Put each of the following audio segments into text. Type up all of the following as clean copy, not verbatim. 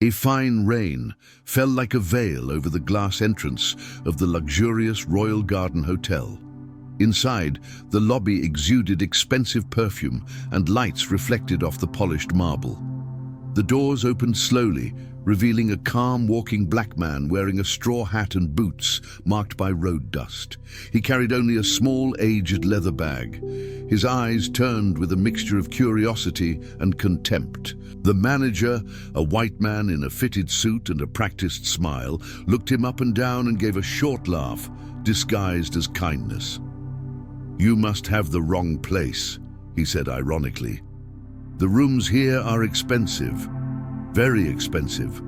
A fine rain fell like a veil over the glass entrance of the luxurious Royal Garden Hotel. Inside, the lobby exuded expensive perfume and lights reflected off the polished marble. The doors opened slowly, revealing a calm walking black man wearing a straw hat and boots marked by road dust. He carried only a small, aged leather bag. His eyes turned with a mixture of curiosity and contempt. The manager, a white man in a fitted suit and a practiced smile, looked him up and down and gave a short laugh, disguised as kindness. "You must have the wrong place," he said ironically. "The rooms here are expensive. Very expensive."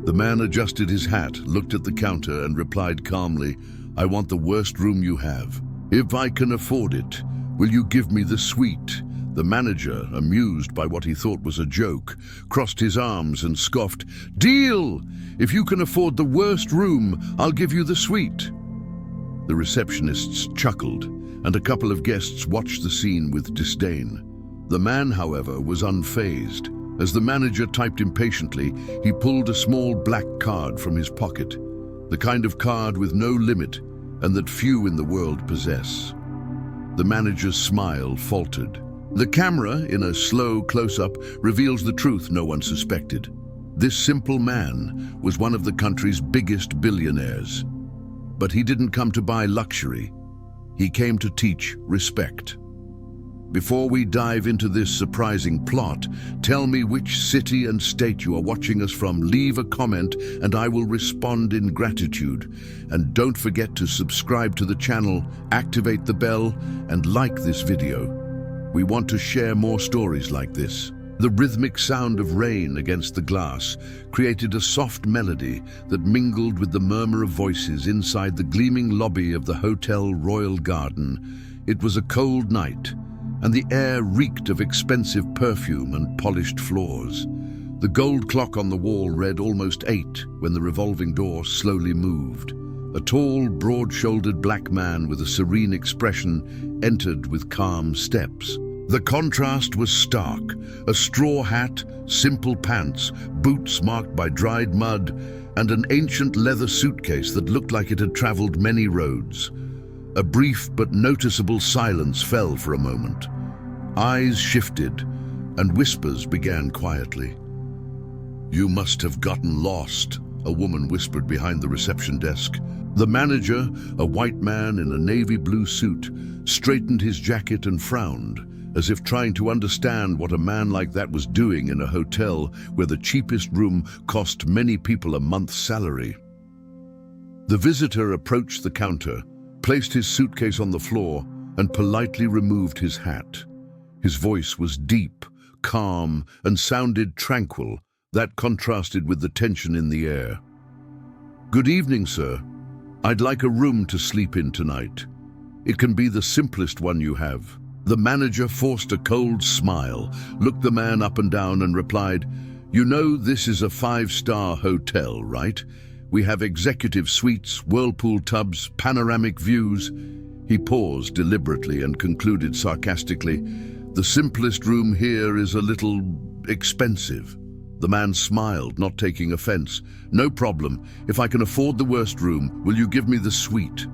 The man adjusted his hat, looked at the counter and replied calmly, "I want the worst room you have. If I can afford it, will you give me the suite?" The manager, amused by what he thought was a joke, crossed his arms and scoffed, "Deal! If you can afford the worst room, I'll give you the suite." The receptionists chuckled, and a couple of guests watched the scene with disdain. The man, however, was unfazed. As the manager typed impatiently, he pulled a small black card from his pocket, the kind of card with no limit and that few in the world possess. The manager's smile faltered. The camera, in a slow close-up, reveals the truth no one suspected. This simple man was one of the country's biggest billionaires. But he didn't come to buy luxury. He came to teach respect. Before we dive into this surprising plot, tell me which city and state you are watching us from. Leave a comment and I will respond in gratitude. And don't forget to subscribe to the channel, activate the bell, and like this video. We want to share more stories like this. The rhythmic sound of rain against the glass created a soft melody that mingled with the murmur of voices inside the gleaming lobby of the Hotel Royal Garden. It was a cold night, and the air reeked of expensive perfume and polished floors. The gold clock on the wall read almost 8 when the revolving door slowly moved. A tall, broad-shouldered black man with a serene expression entered with calm steps. The contrast was stark. A straw hat, simple pants, boots marked by dried mud, and an ancient leather suitcase that looked like it had traveled many roads. A brief but noticeable silence fell for a moment. Eyes shifted, and whispers began quietly. "You must have gotten lost," a woman whispered behind the reception desk. The manager, a white man in a navy blue suit, straightened his jacket and frowned, as if trying to understand what a man like that was doing in a hotel where the cheapest room cost many people a month's salary. The visitor approached the counter, placed his suitcase on the floor, and politely removed his hat. His voice was deep, calm, and sounded tranquil. That contrasted with the tension in the air. "Good evening, sir. I'd like a room to sleep in tonight. It can be the simplest one you have." The manager forced a cold smile, looked the man up and down, and replied, "You know this is a 5-star hotel, right? We have executive suites, whirlpool tubs, panoramic views." He paused deliberately and concluded sarcastically, "The simplest room here is a little expensive." The man smiled, not taking offense. "No problem. If I can afford the worst room, will you give me the suite?"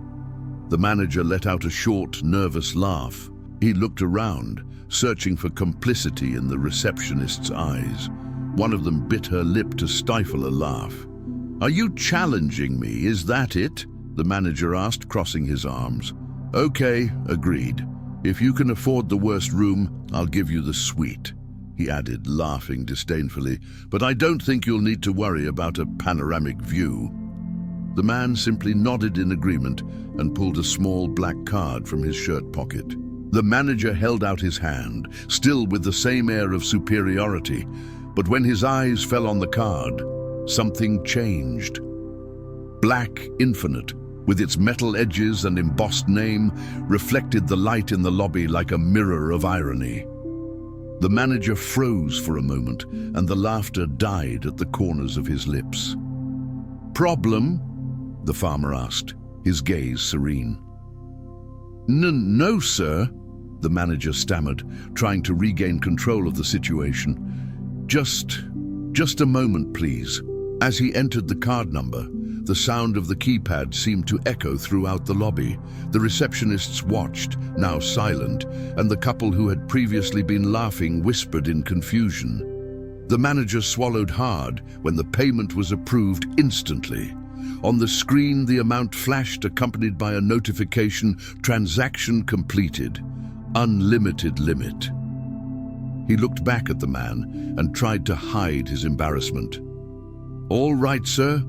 The manager let out a short, nervous laugh. He looked around, searching for complicity in the receptionist's eyes. One of them bit her lip to stifle a laugh. "Are you challenging me? Is that it?" the manager asked, crossing his arms. "Okay, agreed. If you can afford the worst room, I'll give you the suite," he added, laughing disdainfully. "But I don't think you'll need to worry about a panoramic view." The man simply nodded in agreement and pulled a small black card from his shirt pocket. The manager held out his hand, still with the same air of superiority, but when his eyes fell on the card, something changed. Black Infinite, with its metal edges and embossed name, reflected the light in the lobby like a mirror of irony. The manager froze for a moment, and the laughter died at the corners of his lips. "Problem?" the farmer asked, his gaze serene. No, sir," the manager stammered, trying to regain control of the situation. Just Just a moment, please." As he entered the card number, the sound of the keypad seemed to echo throughout the lobby. The receptionists watched, now silent, and the couple who had previously been laughing whispered in confusion. The manager swallowed hard when the payment was approved instantly. On the screen, the amount flashed, accompanied by a notification: "Transaction completed. Unlimited limit." He looked back at the man and tried to hide his embarrassment. "All right, sir."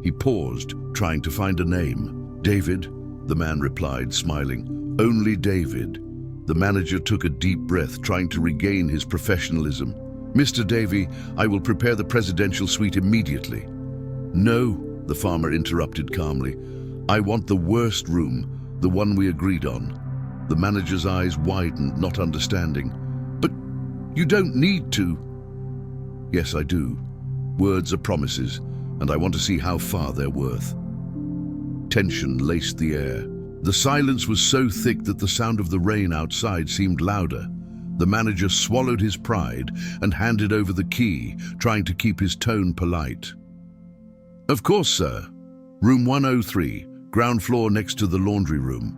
He paused, trying to find a name. "David," the man replied, smiling. "Only David." The manager took a deep breath, trying to regain his professionalism. "Mr. Davy, I will prepare the presidential suite immediately." "No," the farmer interrupted calmly. "I want the worst room, the one we agreed on." The manager's eyes widened, not understanding. "But you don't need to." "Yes, I do. Words are promises, and I want to see how far they're worth." Tension laced the air. The silence was so thick that the sound of the rain outside seemed louder. The manager swallowed his pride and handed over the key, trying to keep his tone polite. "Of course, sir. Room 103, ground floor next to the laundry room."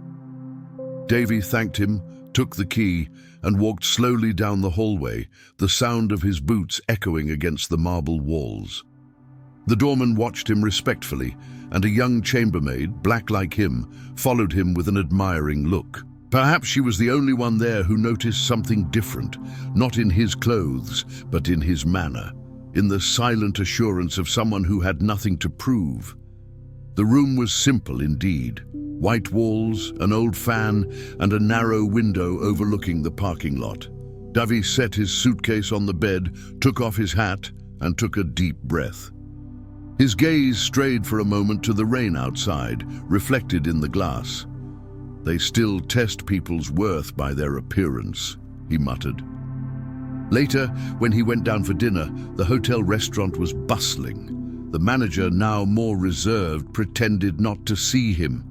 Davy thanked him, took the key, and walked slowly down the hallway, the sound of his boots echoing against the marble walls. The doorman watched him respectfully, and a young chambermaid, black like him, followed him with an admiring look. Perhaps she was the only one there who noticed something different, not in his clothes, but in his manner, in the silent assurance of someone who had nothing to prove. The room was simple indeed. White walls, an old fan, and a narrow window overlooking the parking lot. Davy set his suitcase on the bed, took off his hat, and took a deep breath. His gaze strayed for a moment to the rain outside, reflected in the glass. "They still test people's worth by their appearance," he muttered. Later, when he went down for dinner, the hotel restaurant was bustling. The manager, now more reserved, pretended not to see him.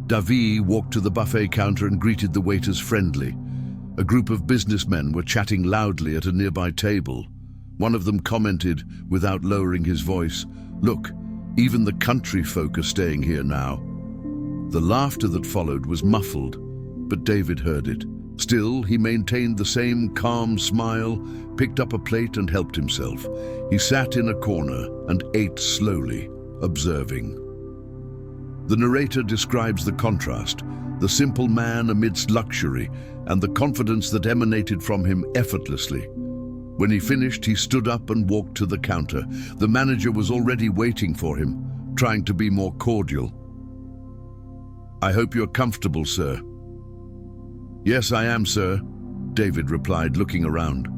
Davy walked to the buffet counter and greeted the waiters friendly. A group of businessmen were chatting loudly at a nearby table. One of them commented, without lowering his voice, "Look, even the country folk are staying here now." The laughter that followed was muffled, but David heard it. Still, he maintained the same calm smile, picked up a plate and helped himself. He sat in a corner and ate slowly, observing. The narrator describes the contrast, the simple man amidst luxury, and the confidence that emanated from him effortlessly. When he finished, he stood up and walked to the counter. The manager was already waiting for him, trying to be more cordial. "I hope you're comfortable, sir." "Yes, I am, sir," David replied, looking around.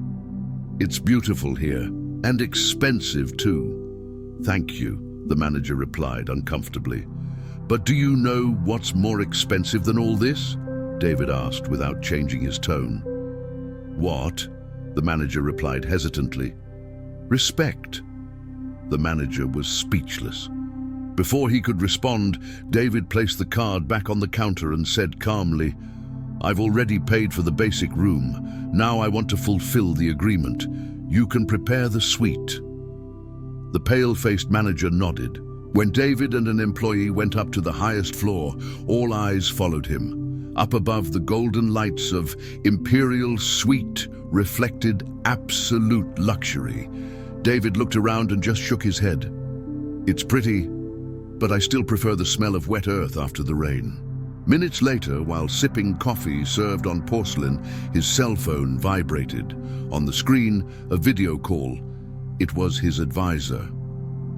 "It's beautiful here, and expensive too." "Thank you," the manager replied uncomfortably. "But do you know what's more expensive than all this?" David asked without changing his tone. "What?" the manager replied hesitantly. "Respect." The manager was speechless. Before he could respond, David placed the card back on the counter and said calmly, "I've already paid for the basic room. Now I want to fulfill the agreement. You can prepare the suite." The pale-faced manager nodded. When David and an employee went up to the highest floor, all eyes followed him. Up above, the golden lights of Imperial Suite reflected absolute luxury. David looked around and just shook his head. "It's pretty, but I still prefer the smell of wet earth after the rain." Minutes later, while sipping coffee served on porcelain, his cell phone vibrated. On the screen, a video call. It was his advisor.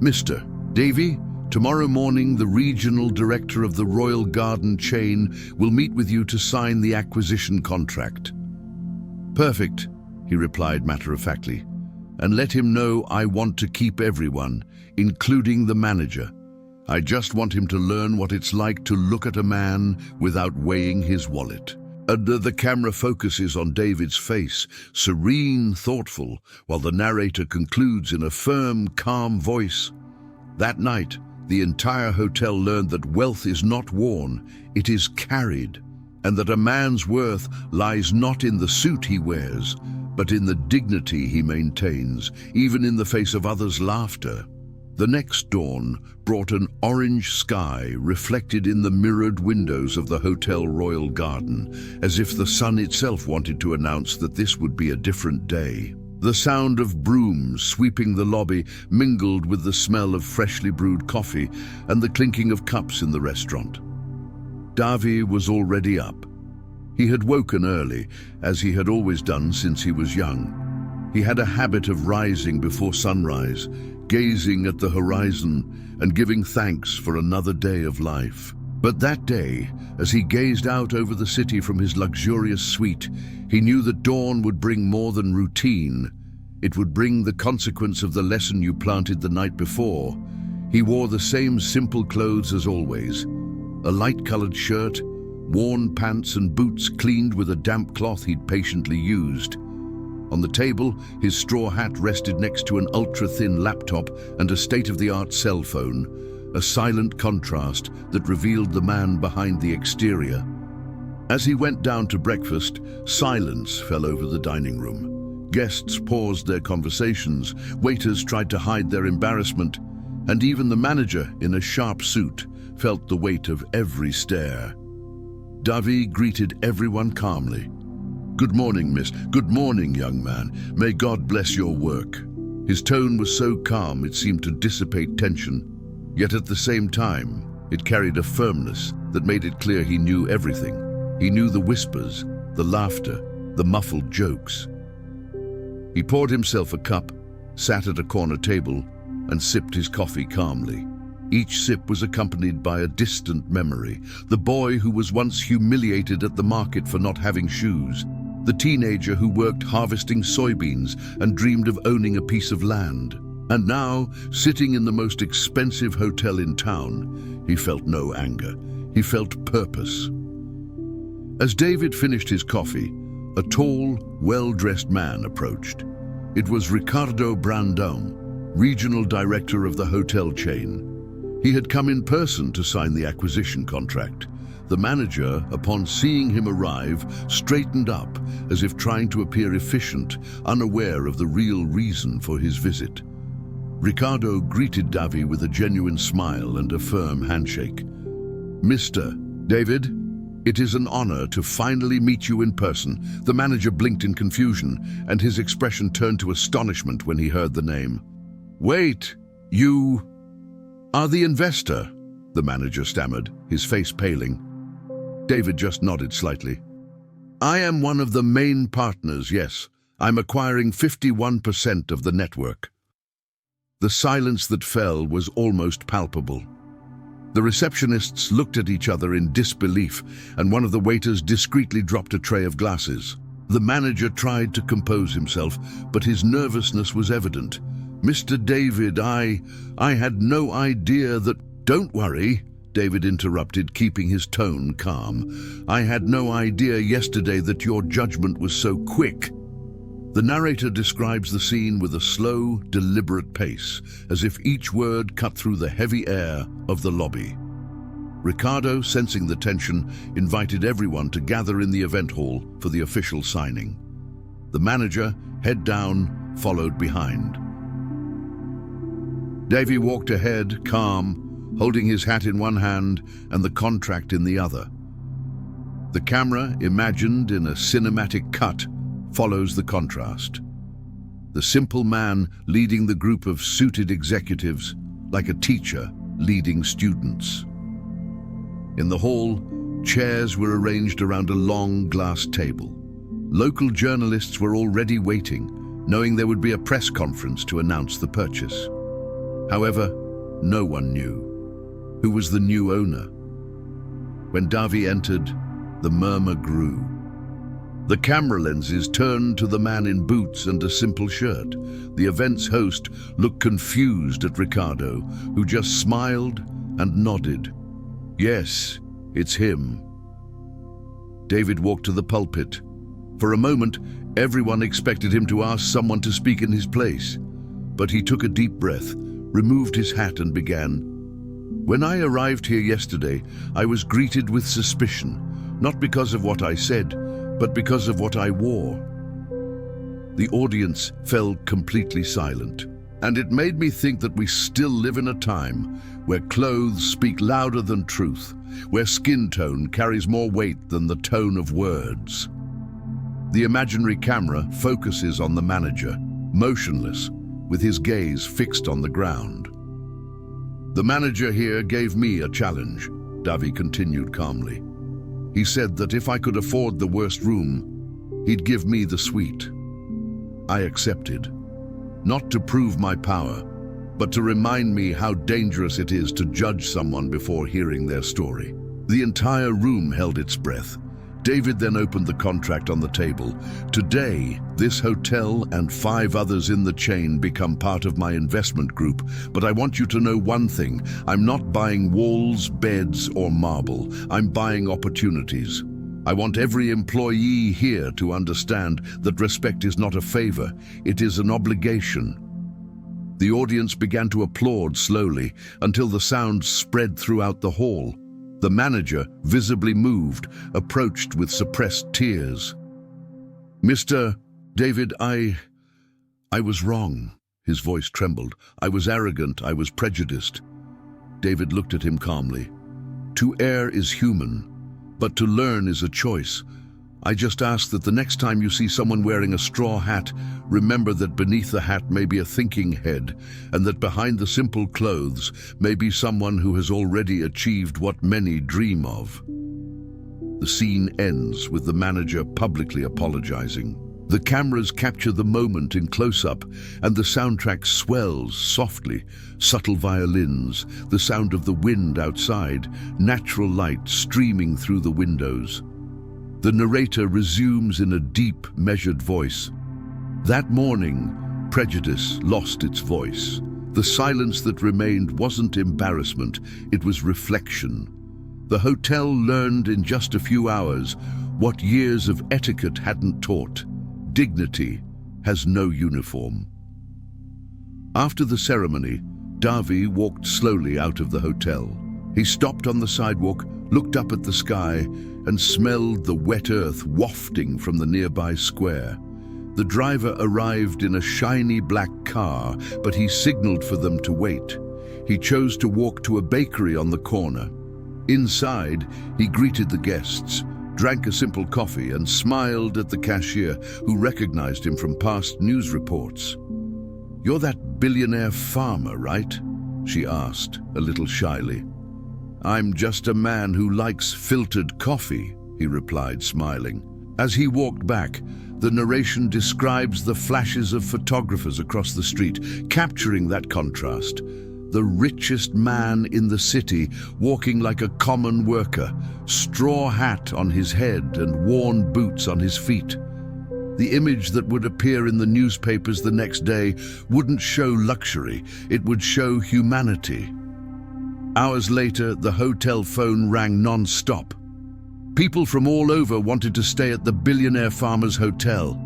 "Mr. Davy, tomorrow morning the regional director of the Royal Garden chain will meet with you to sign the acquisition contract." "Perfect," he replied matter-of-factly. "And let him know I want to keep everyone, including the manager. I just want him to learn what it's like to look at a man without weighing his wallet." The camera focuses on David's face, serene, thoughtful, while the narrator concludes in a firm, calm voice. That night, the entire hotel learned that wealth is not worn, it is carried, and that a man's worth lies not in the suit he wears, but in the dignity he maintains, even in the face of others' laughter. The next dawn brought an orange sky reflected in the mirrored windows of the Hotel Royal Garden, as if the sun itself wanted to announce that this would be a different day. The sound of brooms sweeping the lobby mingled with the smell of freshly brewed coffee and the clinking of cups in the restaurant. Davy was already up. He had woken early, as he had always done since he was young. He had a habit of rising before sunrise, gazing at the horizon and giving thanks for another day of life. But that day, as he gazed out over the city from his luxurious suite, he knew that dawn would bring more than routine. It would bring the consequence of the lesson you planted the night before. He wore the same simple clothes as always, a light-colored shirt, worn pants and boots cleaned with a damp cloth he'd patiently used. On the table, his straw hat rested next to an ultra-thin laptop and a state-of-the-art cell phone, a silent contrast that revealed the man behind the exterior. As he went down to breakfast, silence fell over the dining room. Guests paused their conversations, waiters tried to hide their embarrassment, and even the manager, in a sharp suit, felt the weight of every stare. Davy greeted everyone calmly. "Good morning, miss. Good morning, young man. May God bless your work." His tone was so calm it seemed to dissipate tension, yet at the same time, it carried a firmness that made it clear he knew everything. He knew the whispers, the laughter, the muffled jokes. He poured himself a cup, sat at a corner table, and sipped his coffee calmly. Each sip was accompanied by a distant memory. The boy who was once humiliated at the market for not having shoes. The teenager who worked harvesting soybeans and dreamed of owning a piece of land. And now, sitting in the most expensive hotel in town, he felt no anger. He felt purpose. As David finished his coffee, a tall, well-dressed man approached. It was Ricardo Brandão, regional director of the hotel chain. He had come in person to sign the acquisition contract. The manager, upon seeing him arrive, straightened up as if trying to appear efficient, unaware of the real reason for his visit. Ricardo greeted Davy with a genuine smile and a firm handshake. "Mr. David, it is an honor to finally meet you in person." The manager blinked in confusion, and his expression turned to astonishment when he heard the name. "Wait, you are the investor?" the manager stammered, his face paling. David just nodded slightly. "I am one of the main partners, yes. I'm acquiring 51% of the network." The silence that fell was almost palpable. The receptionists looked at each other in disbelief, and one of the waiters discreetly dropped a tray of glasses. The manager tried to compose himself, but his nervousness was evident. "Mr. David, I had no idea that—" "Don't worry," David interrupted, keeping his tone calm. "I had no idea yesterday that your judgment was so quick." The narrator describes the scene with a slow, deliberate pace, as if each word cut through the heavy air of the lobby. Ricardo, sensing the tension, invited everyone to gather in the event hall for the official signing. The manager, head down, followed behind. Davy walked ahead, calm, holding his hat in one hand and the contract in the other. The camera, imagined in a cinematic cut, follows the contrast. The simple man leading the group of suited executives, like a teacher leading students. In the hall, chairs were arranged around a long glass table. Local journalists were already waiting, knowing there would be a press conference to announce the purchase. However, no one knew. Who was the new owner? When Davy entered, the murmur grew. The camera lenses turned to the man in boots and a simple shirt. The event's host looked confused at Ricardo, who just smiled and nodded. "Yes, it's him." David walked to the pulpit. For a moment, everyone expected him to ask someone to speak in his place. But he took a deep breath, removed his hat and began. "When I arrived here yesterday, I was greeted with suspicion, not because of what I said, but because of what I wore." The audience fell completely silent, and it made me think that we still live in a time where clothes speak louder than truth, where skin tone carries more weight than the tone of words. The imaginary camera focuses on the manager, motionless, with his gaze fixed on the ground. "The manager here gave me a challenge," Davi continued calmly. "He said that if I could afford the worst room, he'd give me the suite. I accepted, not to prove my power, but to remind me how dangerous it is to judge someone before hearing their story." The entire room held its breath. David then opened the contract on the table. "Today, this hotel and 5 others in the chain become part of my investment group, but I want you to know one thing. I'm not buying walls, beds, or marble. I'm buying opportunities. I want every employee here to understand that respect is not a favor, it is an obligation." The audience began to applaud slowly until the sound spread throughout the hall. The manager, visibly moved, approached with suppressed tears. "Mr. David, I was wrong." His voice trembled. "I was arrogant, I was prejudiced." David looked at him calmly. "To err is human, but to learn is a choice. I just ask that the next time you see someone wearing a straw hat, remember that beneath the hat may be a thinking head, and that behind the simple clothes may be someone who has already achieved what many dream of." The scene ends with the manager publicly apologizing. The cameras capture the moment in close-up, and the soundtrack swells softly. Subtle violins, the sound of the wind outside, natural light streaming through the windows. The narrator resumes in a deep, measured voice. "That morning, Prejudice lost its voice. The silence that remained wasn't embarrassment, it was reflection. The hotel learned in just a few hours what years of etiquette hadn't taught. Dignity has no uniform." After the ceremony, Davi walked slowly out of the hotel. He stopped on the sidewalk, looked up at the sky, and smelled the wet earth wafting from the nearby square. The driver arrived in a shiny black car, but he signaled for them to wait. He chose to walk to a bakery on the corner. Inside, he greeted the guests, drank a simple coffee, and smiled at the cashier, who recognized him from past news reports. "You're that billionaire farmer, right?" she asked, a little shyly. "I'm just a man who likes filtered coffee," he replied, smiling. As he walked back, the narration describes the flashes of photographers across the street, capturing that contrast. The richest man in the city, walking like a common worker, straw hat on his head and worn boots on his feet. The image that would appear in the newspapers the next day wouldn't show luxury, it would show humanity. Hours later, the hotel phone rang non-stop. People from all over wanted to stay at the Billionaire Farmers Hotel.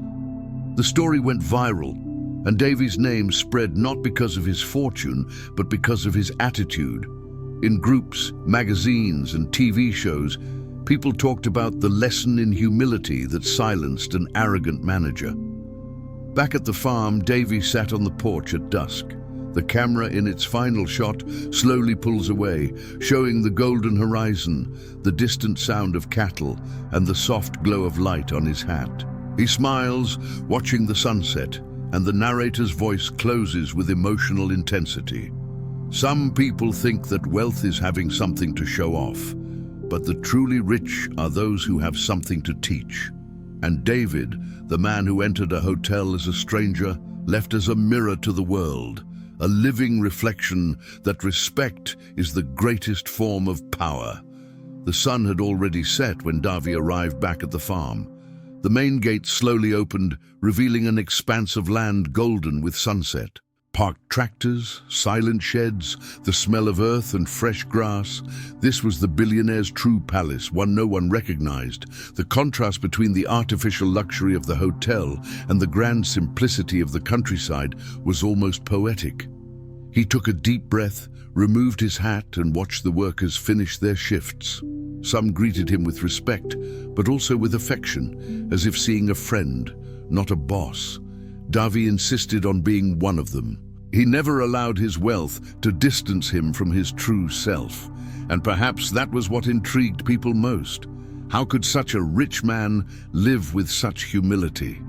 The story went viral, and Davy's name spread not because of his fortune, but because of his attitude. In groups, magazines, and TV shows, people talked about the lesson in humility that silenced an arrogant manager. Back at the farm, Davy sat on the porch at dusk. The camera, in its final shot, slowly pulls away, showing the golden horizon, the distant sound of cattle, and the soft glow of light on his hat. He smiles, watching the sunset, and the narrator's voice closes with emotional intensity. "Some people think that wealth is having something to show off, but the truly rich are those who have something to teach." And David, the man who entered a hotel as a stranger, left as a mirror to the world, a living reflection that respect is the greatest form of power. The sun had already set when Davy arrived back at the farm. The main gate slowly opened, revealing an expanse of land golden with sunset. Parked tractors, silent sheds, the smell of earth and fresh grass. This was the billionaire's true palace, one no one recognized. The contrast between the artificial luxury of the hotel and the grand simplicity of the countryside was almost poetic. He took a deep breath, removed his hat, and watched the workers finish their shifts. Some greeted him with respect, but also with affection, as if seeing a friend, not a boss. Davi insisted on being one of them. He never allowed his wealth to distance him from his true self. And perhaps that was what intrigued people most. How could such a rich man live with such humility?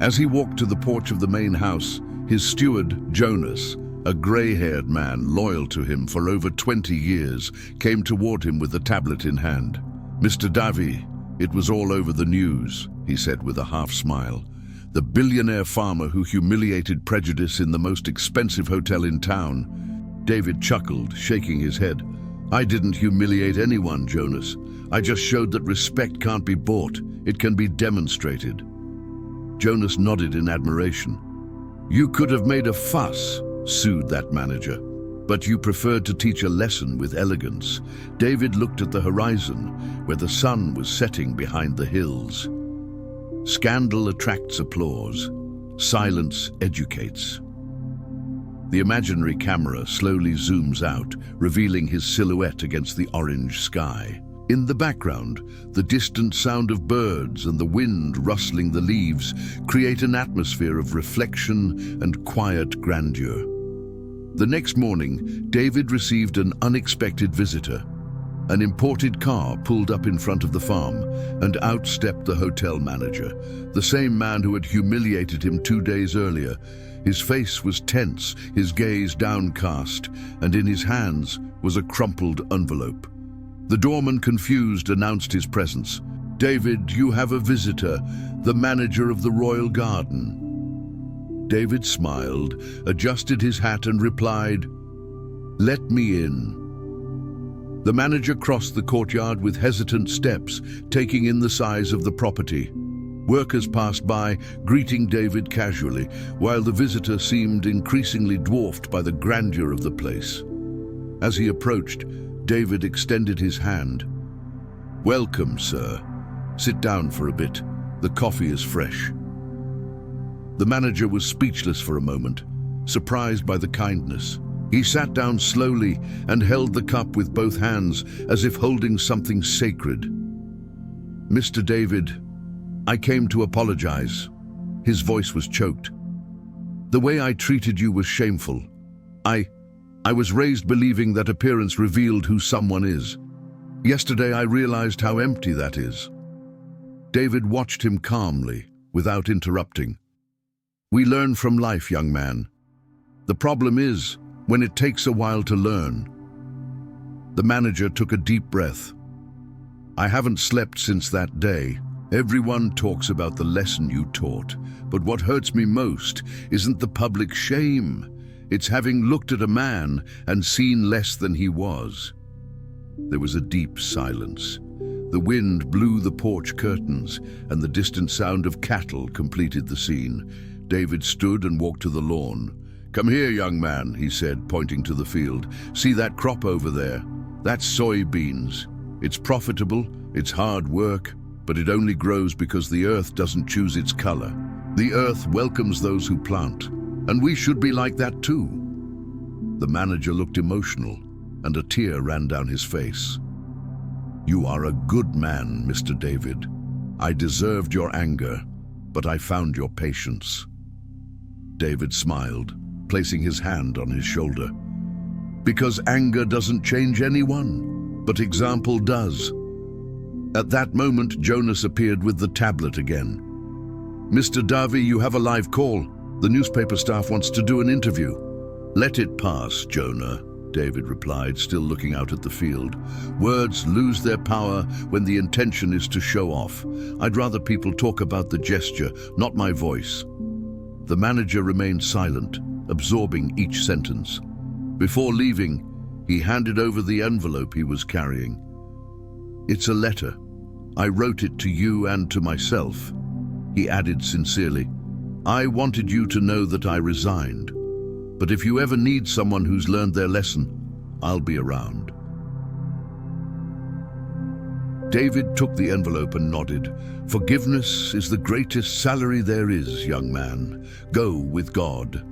As he walked to the porch of the main house, his steward, Jonas, a grey-haired man loyal to him for over 20 years, came toward him with a tablet in hand. "Mr. Davi, it was all over the news," he said with a half-smile. "The billionaire farmer who humiliated Prejudice in the most expensive hotel in town." David chuckled, shaking his head. "I didn't humiliate anyone, Jonas. I just showed that respect can't be bought. It can be demonstrated." Jonas nodded in admiration. "You could have made a fuss," sued that manager, "but you preferred to teach a lesson with elegance." David looked at the horizon, where the sun was setting behind the hills. Scandal attracts applause. Silence educates. The imaginary camera slowly zooms out, revealing his silhouette against the orange sky. In the background, the distant sound of birds and the wind rustling the leaves create an atmosphere of reflection and quiet grandeur. The next morning, David received an unexpected visitor. An imported car pulled up in front of the farm, and out stepped the hotel manager, the same man who had humiliated him 2 days earlier. His face was tense, his gaze downcast, and in his hands was a crumpled envelope. The doorman, confused, announced his presence. "David, you have a visitor, the manager of the royal garden." David smiled, adjusted his hat and replied, "Let me in." The manager crossed the courtyard with hesitant steps, taking in the size of the property. Workers passed by, greeting David casually, while the visitor seemed increasingly dwarfed by the grandeur of the place. As he approached, David extended his hand. "Welcome, sir. Sit down for a bit. The coffee is fresh." The manager was speechless for a moment, surprised by the kindness. He sat down slowly and held the cup with both hands, as if holding something sacred. "Mr. David, I came to apologize." His voice was choked. "The way I treated you was shameful. I was raised believing that appearance revealed who someone is. Yesterday I realized how empty that is." David watched him calmly, without interrupting. "We learn from life, young man. The problem is when it takes a while to learn." The manager took a deep breath. "I haven't slept since that day. Everyone talks about the lesson you taught, but what hurts me most isn't the public shame. It's having looked at a man and seen less than he was." There was a deep silence. The wind blew the porch curtains, and the distant sound of cattle completed the scene. David stood and walked to the lawn. "Come here, young man," he said, pointing to the field. "See that crop over there? That's soybeans. It's profitable, it's hard work, but it only grows because the earth doesn't choose its color. The earth welcomes those who plant, and we should be like that too." The manager looked emotional, and a tear ran down his face. "You are a good man, Mr. David. I deserved your anger, but I found your patience." David smiled, placing his hand on his shoulder. "Because anger doesn't change anyone, but example does." At that moment, Jonas appeared with the tablet again. "Mr. Davi, you have a live call. The newspaper staff wants to do an interview." "Let it pass, Jonah," David replied, still looking out at the field. "Words lose their power when the intention is to show off. I'd rather people talk about the gesture, not my voice." The manager remained silent, absorbing each sentence. Before leaving, he handed over the envelope he was carrying. "It's a letter. I wrote it to you and to myself," he added sincerely. "I wanted you to know that I resigned. But if you ever need someone who's learned their lesson, I'll be around." David took the envelope and nodded. "Forgiveness is the greatest salary there is, young man. Go with God."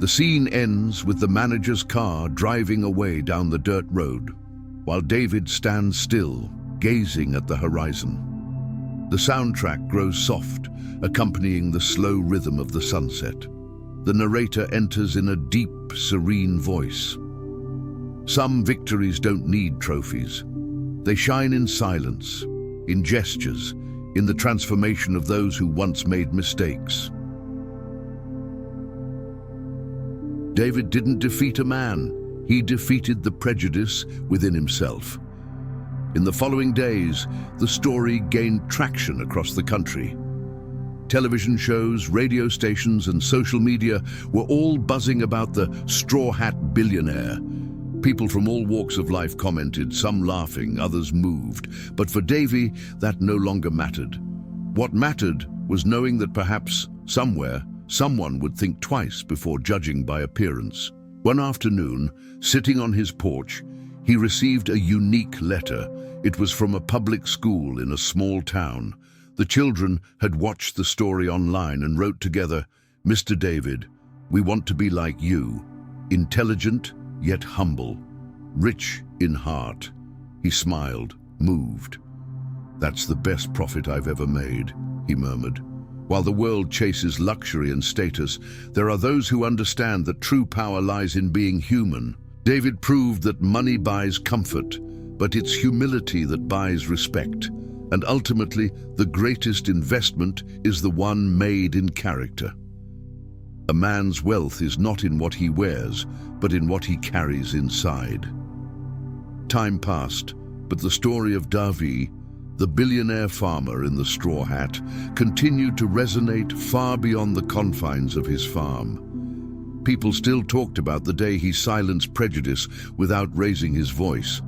The scene ends with the manager's car driving away down the dirt road, while David stands still, gazing at the horizon. The soundtrack grows soft, accompanying the slow rhythm of the sunset. The narrator enters in a deep, serene voice. Some victories don't need trophies. They shine in silence, in gestures, in the transformation of those who once made mistakes. David didn't defeat a man. He defeated the prejudice within himself. In the following days, the story gained traction across the country. Television shows, radio stations, and social media were all buzzing about the straw hat billionaire. People from all walks of life commented, some laughing, others moved. But for Davy, that no longer mattered. What mattered was knowing that perhaps, somewhere, someone would think twice before judging by appearance. One afternoon, sitting on his porch, he received a unique letter. It was from a public school in a small town. The children had watched the story online and wrote together, "Mr. David, we want to be like you, intelligent yet humble, rich in heart." He smiled, moved. "That's the best profit I've ever made," he murmured. While the world chases luxury and status, there are those who understand that true power lies in being human. David proved that money buys comfort, but it's humility that buys respect. And ultimately, the greatest investment is the one made in character. A man's wealth is not in what he wears, but in what he carries inside. Time passed, but the story of Davy, the billionaire farmer in the straw hat, continued to resonate far beyond the confines of his farm. People still talked about the day he silenced prejudice without raising his voice,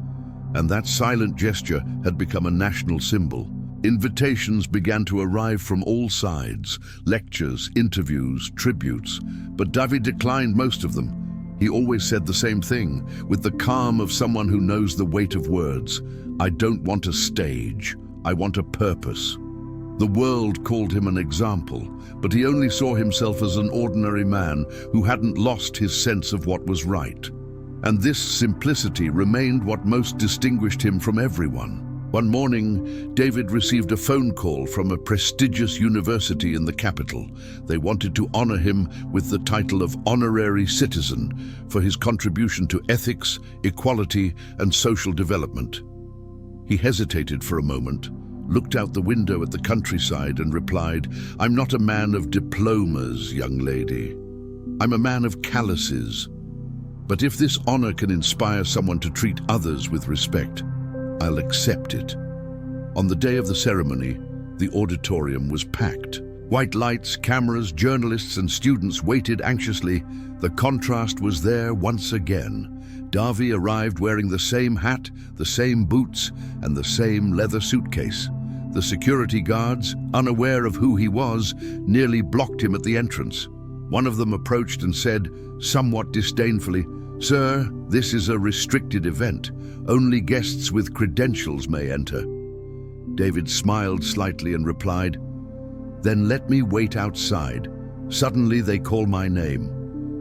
and that silent gesture had become a national symbol. Invitations began to arrive from all sides, lectures, interviews, tributes, but Davy declined most of them. He always said the same thing, with the calm of someone who knows the weight of words. "I don't want a stage, I want a purpose." The world called him an example, but he only saw himself as an ordinary man who hadn't lost his sense of what was right. And this simplicity remained what most distinguished him from everyone. One morning, David received a phone call from a prestigious university in the capital. They wanted to honor him with the title of honorary citizen for his contribution to ethics, equality, and social development. He hesitated for a moment, looked out the window at the countryside and replied, "I'm not a man of diplomas, young lady. I'm a man of calluses. But if this honor can inspire someone to treat others with respect, I'll accept it." On the day of the ceremony, the auditorium was packed. White lights, cameras, journalists, and students waited anxiously. The contrast was there once again. Davy arrived wearing the same hat, the same boots, and the same leather suitcase. The security guards, unaware of who he was, nearly blocked him at the entrance. One of them approached and said, somewhat disdainfully, "Sir, this is a restricted event. Only guests with credentials may enter." David smiled slightly and replied, "Then let me wait outside. Suddenly they call my name."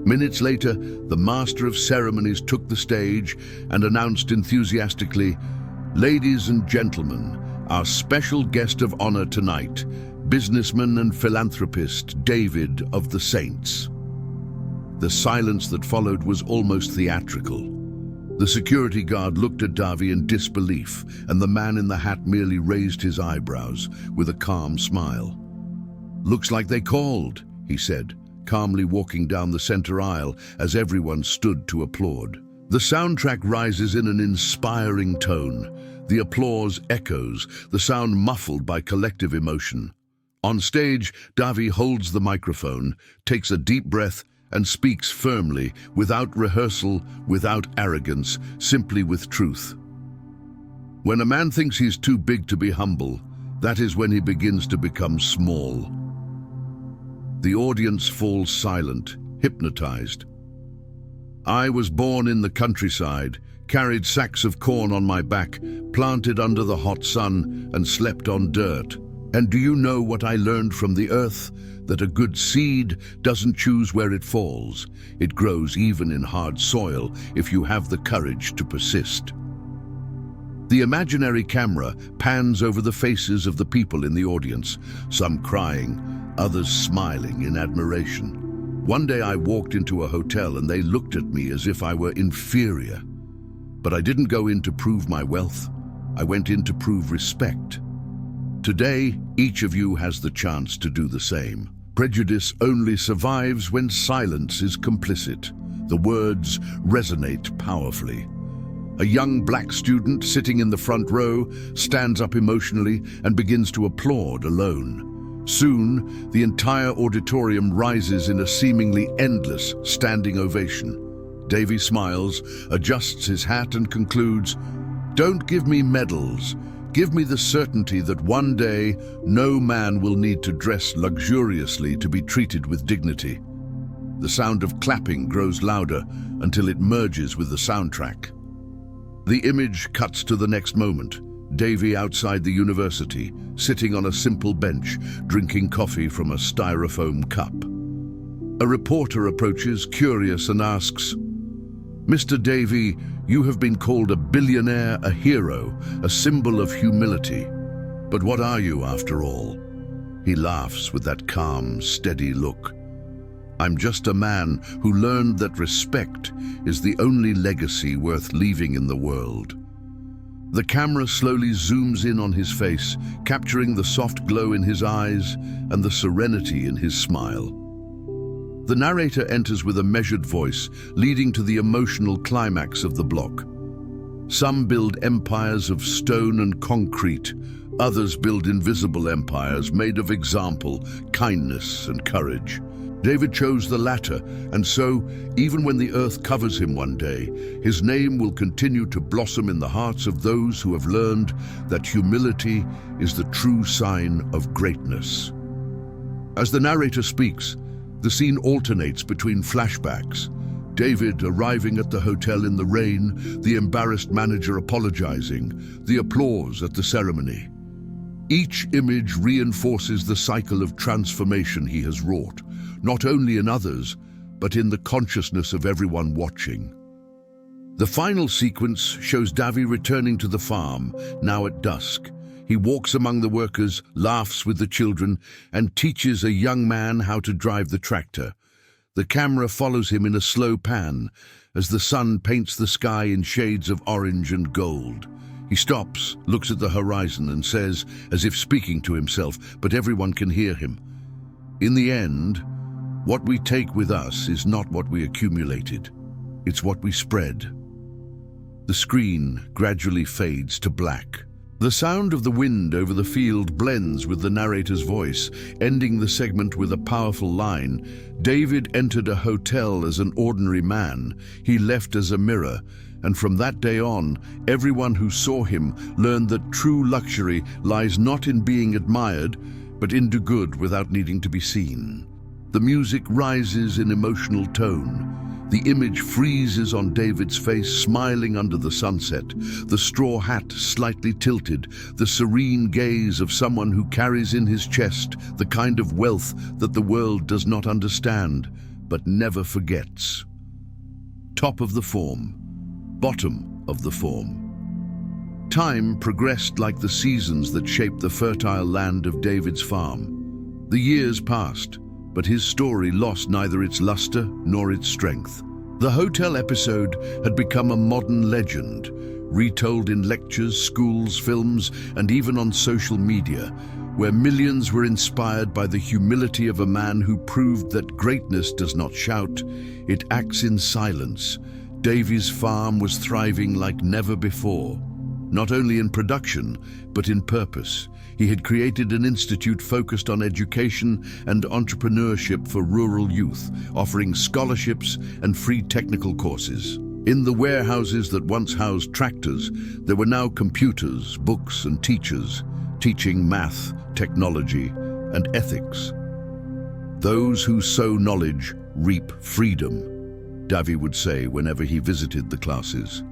Minutes later, the master of ceremonies took the stage and announced enthusiastically, "Ladies and gentlemen, our special guest of honor tonight, businessman and philanthropist David of the Saints." The silence that followed was almost theatrical. The security guard looked at Davy in disbelief, and the man in the hat merely raised his eyebrows with a calm smile. "Looks like they called," he said, calmly walking down the center aisle as everyone stood to applaud. The soundtrack rises in an inspiring tone. The applause echoes, the sound muffled by collective emotion. On stage, Davy holds the microphone, takes a deep breath, and speaks firmly, without rehearsal, without arrogance, simply with truth. When a man thinks he's too big to be humble, that is when he begins to become small. The audience falls silent, hypnotized. "I was born in the countryside, carried sacks of corn on my back, planted under the hot sun, and slept on dirt. And do you know what I learned from the earth? That a good seed doesn't choose where it falls. It grows even in hard soil if you have the courage to persist." The imaginary camera pans over the faces of the people in the audience, some crying, others smiling in admiration. One day I walked into a hotel and they looked at me as if I were inferior. But I didn't go in to prove my wealth. I went in to prove respect. Today, each of you has the chance to do the same. Prejudice only survives when silence is complicit. The words resonate powerfully. A young black student sitting in the front row stands up emotionally and begins to applaud alone. Soon, the entire auditorium rises in a seemingly endless standing ovation. Davy smiles, adjusts his hat and concludes, "Don't give me medals. Give me the certainty that one day no man will need to dress luxuriously to be treated with dignity." The sound of clapping grows louder until it merges with the soundtrack. The image cuts to the next moment. Davy outside the university, sitting on a simple bench, drinking coffee from a styrofoam cup. A reporter approaches, curious, and asks, "Mr. Davy, you have been called a billionaire, a hero, a symbol of humility. But what are you after all?" He laughs with that calm, steady look. "I'm just a man who learned that respect is the only legacy worth leaving in the world." The camera slowly zooms in on his face, capturing the soft glow in his eyes and the serenity in his smile. The narrator enters with a measured voice, leading to the emotional climax of the block. Some build empires of stone and concrete. Others build invisible empires made of example, kindness, and courage. David chose the latter, and so, even when the earth covers him one day, his name will continue to blossom in the hearts of those who have learned that humility is the true sign of greatness. As the narrator speaks, the scene alternates between flashbacks. David arriving at the hotel in the rain, the embarrassed manager apologizing, the applause at the ceremony. Each image reinforces the cycle of transformation he has wrought, not only in others, but in the consciousness of everyone watching. The final sequence shows Davy returning to the farm, now at dusk. He walks among the workers, laughs with the children, and teaches a young man how to drive the tractor. The camera follows him in a slow pan as the sun paints the sky in shades of orange and gold. He stops, looks at the horizon and says, as if speaking to himself, but everyone can hear him, "In the end, what we take with us is not what we accumulated, it's what we spread." The screen gradually fades to black. The sound of the wind over the field blends with the narrator's voice, ending the segment with a powerful line. David entered a hotel as an ordinary man. He left as a mirror, and from that day on, everyone who saw him learned that true luxury lies not in being admired, but in doing good without needing to be seen. The music rises in emotional tone. The image freezes on David's face, smiling under the sunset, the straw hat slightly tilted, the serene gaze of someone who carries in his chest the kind of wealth that the world does not understand, but never forgets. Top of the form, bottom of the form. Time progressed like the seasons that shaped the fertile land of David's farm. The years passed, but his story lost neither its luster nor its strength. The hotel episode had become a modern legend, retold in lectures, schools, films, and even on social media, where millions were inspired by the humility of a man who proved that greatness does not shout, it acts in silence. Davy's farm was thriving like never before, not only in production, but in purpose. He had created an institute focused on education and entrepreneurship for rural youth, offering scholarships and free technical courses. In the warehouses that once housed tractors, there were now computers, books, and teachers, teaching math, technology, and ethics. "Those who sow knowledge reap freedom," Davy would say whenever he visited the classes.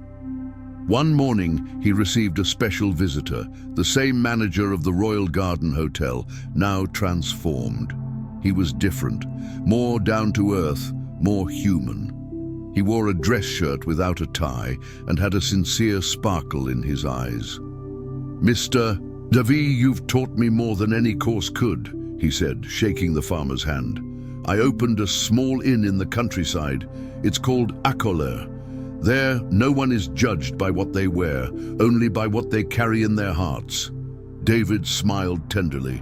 One morning, he received a special visitor, the same manager of the Royal Garden Hotel, now transformed. He was different, more down to earth, more human. He wore a dress shirt without a tie and had a sincere sparkle in his eyes. "Mr. Davy, you've taught me more than any course could," he said, shaking the farmer's hand. "I opened a small inn in the countryside. It's called Acoleur. There, no one is judged by what they wear, only by what they carry in their hearts." David smiled tenderly.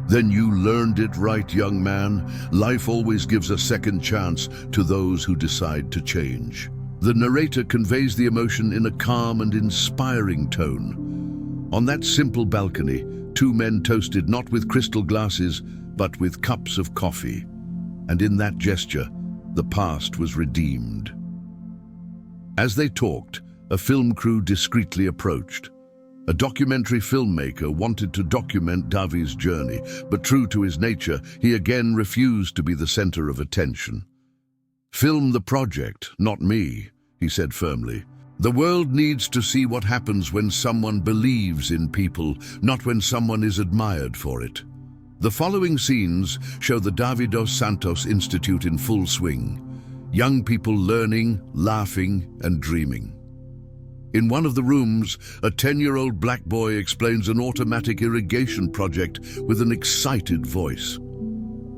"Then you learned it right, young man. Life always gives a second chance to those who decide to change." The narrator conveys the emotion in a calm and inspiring tone. On that simple balcony, two men toasted not with crystal glasses, but with cups of coffee. And in that gesture, the past was redeemed. As they talked, a film crew discreetly approached. A documentary filmmaker wanted to document Davy's journey, but true to his nature, he again refused to be the center of attention. "Film the project, not me," he said firmly. "The world needs to see what happens when someone believes in people, not when someone is admired for it." The following scenes show the Davy dos Santos Institute in full swing. Young people learning, laughing, and dreaming. In one of the rooms, a 10-year-old black boy explains an automatic irrigation project with an excited voice.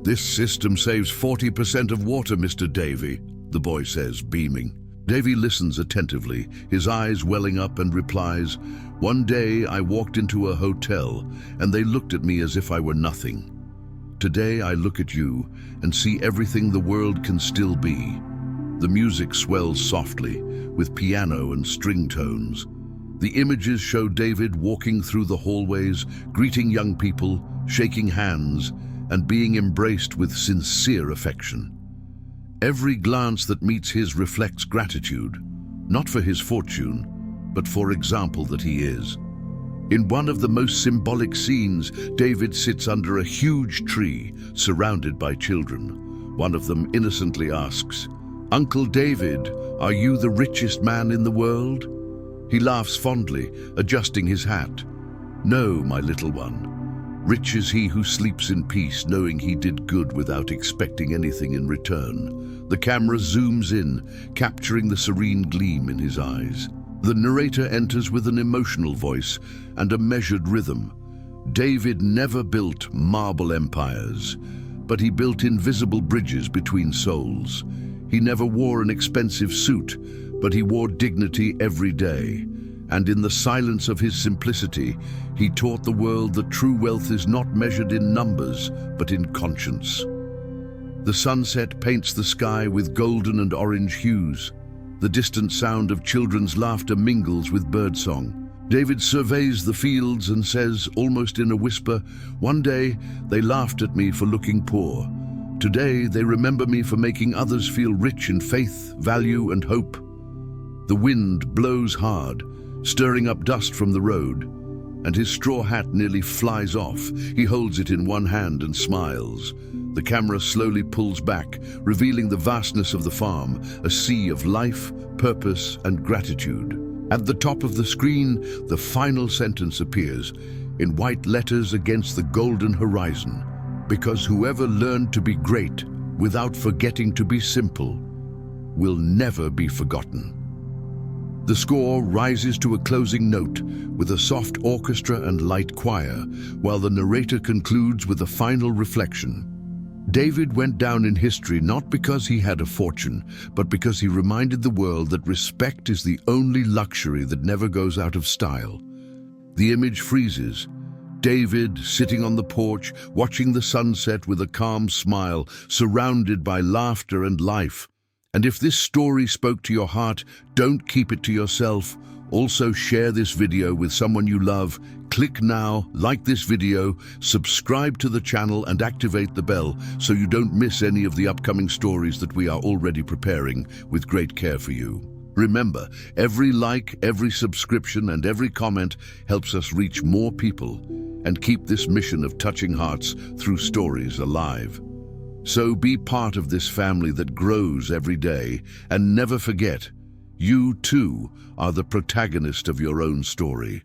"This system saves 40% of water, Mr. Davy," the boy says, beaming. Davy listens attentively, his eyes welling up, and replies, "One day I walked into a hotel and they looked at me as if I were nothing. Today I look at you and see everything the world can still be." The music swells softly, with piano and string tones. The images show David walking through the hallways, greeting young people, shaking hands, and being embraced with sincere affection. Every glance that meets his reflects gratitude, not for his fortune, but for example that he is. In one of the most symbolic scenes, David sits under a huge tree, surrounded by children. One of them innocently asks, "Uncle David, are you the richest man in the world?" He laughs fondly, adjusting his hat. "No, my little one. Rich is he who sleeps in peace, knowing he did good without expecting anything in return." The camera zooms in, capturing the serene gleam in his eyes. The narrator enters with an emotional voice and a measured rhythm. David never built marble empires, but he built invisible bridges between souls. He never wore an expensive suit, but he wore dignity every day. And in the silence of his simplicity, he taught the world that true wealth is not measured in numbers, but in conscience. The sunset paints the sky with golden and orange hues. The distant sound of children's laughter mingles with birdsong. David surveys the fields and says, almost in a whisper, "One day they laughed at me for looking poor. Today they remember me for making others feel rich in faith, value, and hope." The wind blows hard, stirring up dust from the road, and his straw hat nearly flies off. He holds it in one hand and smiles. The camera slowly pulls back, revealing the vastness of the farm, a sea of life, purpose, and gratitude. At the top of the screen, the final sentence appears, in white letters against the golden horizon. "Because whoever learned to be great without forgetting to be simple will never be forgotten." The score rises to a closing note with a soft orchestra and light choir, while the narrator concludes with a final reflection. David went down in history not because he had a fortune, but because he reminded the world that respect is the only luxury that never goes out of style. The image freezes. David, sitting on the porch, watching the sunset with a calm smile, surrounded by laughter and life. And if this story spoke to your heart, don't keep it to yourself. Also share this video with someone you love. Click now, like this video, subscribe to the channel and activate the bell so you don't miss any of the upcoming stories that we are already preparing with great care for you. Remember, every like, every subscription, and every comment helps us reach more people and keep this mission of touching hearts through stories alive. So be part of this family that grows every day, and never forget, you too are the protagonist of your own story.